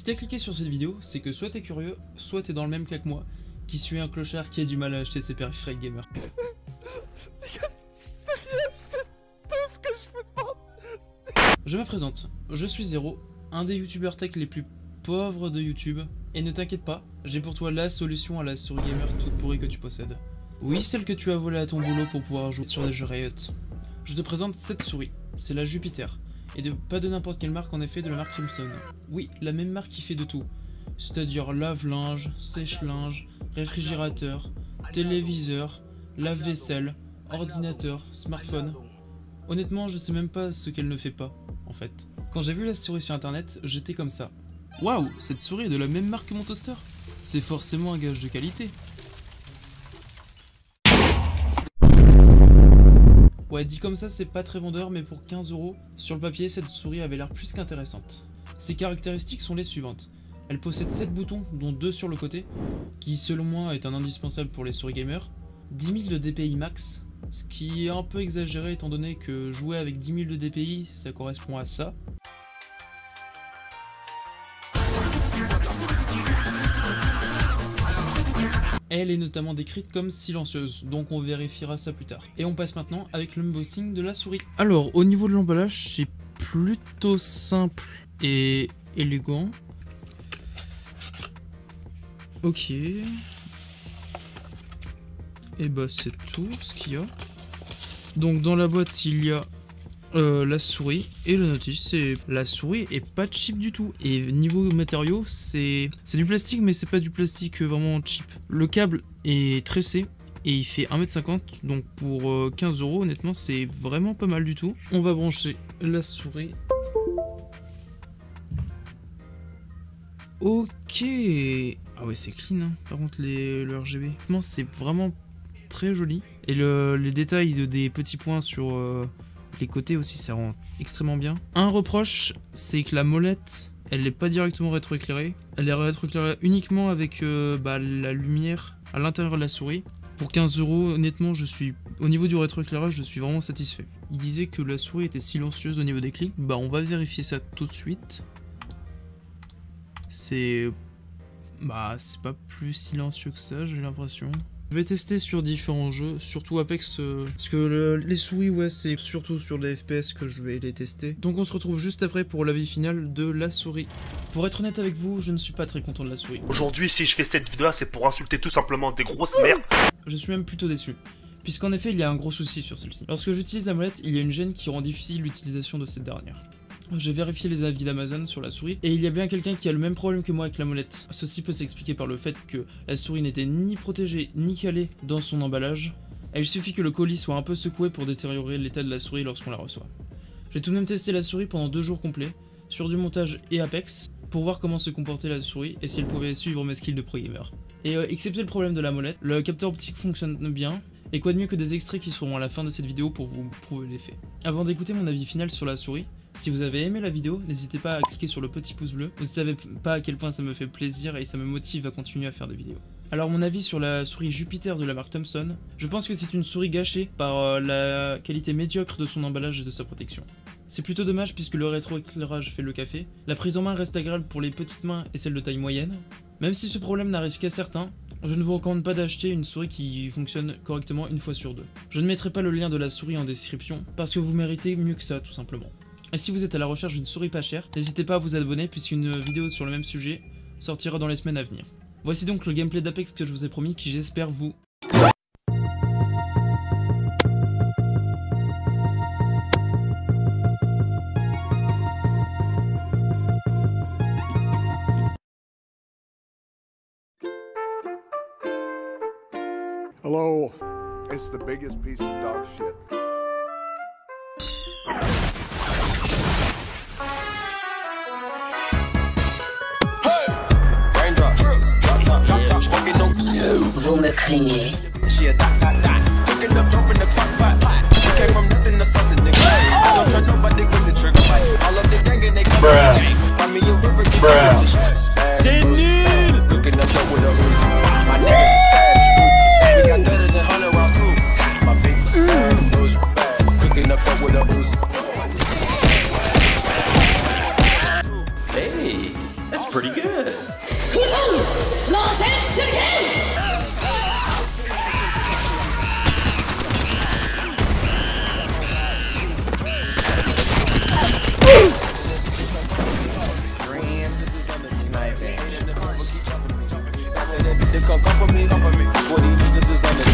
t'as cliqué sur cette vidéo, c'est que soit t'es curieux, soit t'es dans le même cas que moi, qui suis un clochard qui a du mal à acheter ses périphériques gamer. Je me présente, je suis Zero, un des youtubeurs tech les plus pauvres de YouTube, et ne t'inquiète pas, j'ai pour toi la solution à la souris gamer toute pourrie que tu possèdes. Oui, celle que tu as volée à ton boulot pour pouvoir jouer sur des jeux Riot. Je te présente cette souris, c'est la Jupiter, et pas de n'importe quelle marque, en effet, de la marque Thomson. Oui, la même marque qui fait de tout, c'est-à-dire lave-linge, sèche-linge, réfrigérateur, téléviseur, lave-vaisselle, ordinateur, smartphone. Honnêtement, je sais même pas ce qu'elle ne fait pas, en fait. Quand j'ai vu la souris sur internet, j'étais comme ça. Waouh, cette souris est de la même marque que mon toaster. C'est forcément un gage de qualité. Ouais, dit comme ça, c'est pas très vendeur, mais pour 15 €, sur le papier, cette souris avait l'air plus qu'intéressante. Ses caractéristiques sont les suivantes. Elle possède 7 boutons, dont 2 sur le côté, qui selon moi est un indispensable pour les souris gamers, 10 000 de DPI max, ce qui est un peu exagéré étant donné que jouer avec 10 000 de DPI, ça correspond à ça. Elle est notamment décrite comme silencieuse, donc on vérifiera ça plus tard. Et on passe maintenant avec l'unboxing de la souris. Alors, au niveau de l'emballage, c'est plutôt simple et élégant. Ok. Et bah c'est tout ce qu'il y a. Donc dans la boîte, il y a la souris et le notice. Et la souris est pas cheap du tout. Et niveau matériaux, c'est du plastique, mais c'est pas du plastique vraiment cheap. Le câble est tressé et il fait 1,50 m, donc pour 15 €, honnêtement, c'est vraiment pas mal du tout. On va brancher la souris. Ok. Ah ouais, c'est clean, hein. Par contre, le RGB, c'est vraiment très joli. Et les détails des petits points sur les côtés aussi, ça rend extrêmement bien. Un reproche, c'est que la molette, elle n'est pas directement rétroéclairée. Elle est rétroéclairée uniquement avec la lumière à l'intérieur de la souris. Pour 15 €, honnêtement, au niveau du rétroéclairage, je suis vraiment satisfait. Il disait que la souris était silencieuse au niveau des clics. Bah, on va vérifier ça tout de suite. C'est pas plus silencieux que ça, j'ai l'impression. Je vais tester sur différents jeux, surtout Apex, parce que les souris, ouais, c'est surtout sur les FPS que je vais les tester. Donc on se retrouve juste après pour l'avis final de la souris. Pour être honnête avec vous, je ne suis pas très content de la souris. Aujourd'hui, si je fais cette vidéo là, c'est pour insulter tout simplement des grosses merdes. Je suis même plutôt déçu, puisqu'en effet, il y a un gros souci sur celle-ci. Lorsque j'utilise la molette, il y a une gêne qui rend difficile l'utilisation de cette dernière. J'ai vérifié les avis d'Amazon sur la souris et il y a bien quelqu'un qui a le même problème que moi avec la molette. Ceci peut s'expliquer par le fait que la souris n'était ni protégée ni calée dans son emballage. Et il suffit que le colis soit un peu secoué pour détériorer l'état de la souris lorsqu'on la reçoit. J'ai tout de même testé la souris pendant 2 jours complets, sur du montage et Apex, pour voir comment se comportait la souris et si elle pouvait suivre mes skills de pro gamer. Et excepté le problème de la molette, le capteur optique fonctionne bien. Et quoi de mieux que des extraits qui seront à la fin de cette vidéo pour vous prouver l'effet. Avant d'écouter mon avis final sur la souris, si vous avez aimé la vidéo, n'hésitez pas à cliquer sur le petit pouce bleu. Vous ne savez pas à quel point ça me fait plaisir et ça me motive à continuer à faire des vidéos. Alors mon avis sur la souris Jupiter de la marque Thomson, je pense que c'est une souris gâchée par la qualité médiocre de son emballage et de sa protection. C'est plutôt dommage puisque le rétroéclairage fait le café, la prise en main reste agréable pour les petites mains et celles de taille moyenne. Même si ce problème n'arrive qu'à certains, je ne vous recommande pas d'acheter une souris qui fonctionne correctement une fois sur deux. Je ne mettrai pas le lien de la souris en description parce que vous méritez mieux que ça tout simplement. Et si vous êtes à la recherche d'une souris pas chère, n'hésitez pas à vous abonner puisqu'une vidéo sur le même sujet sortira dans les semaines à venir. Voici donc le gameplay d'Apex que je vous ai promis qui j'espère vous... Hello. It's the biggest piece of dog shit. Vous me craignez. C'est nul! Hey, that's pretty pretty good. They come for me. What these niggas is on the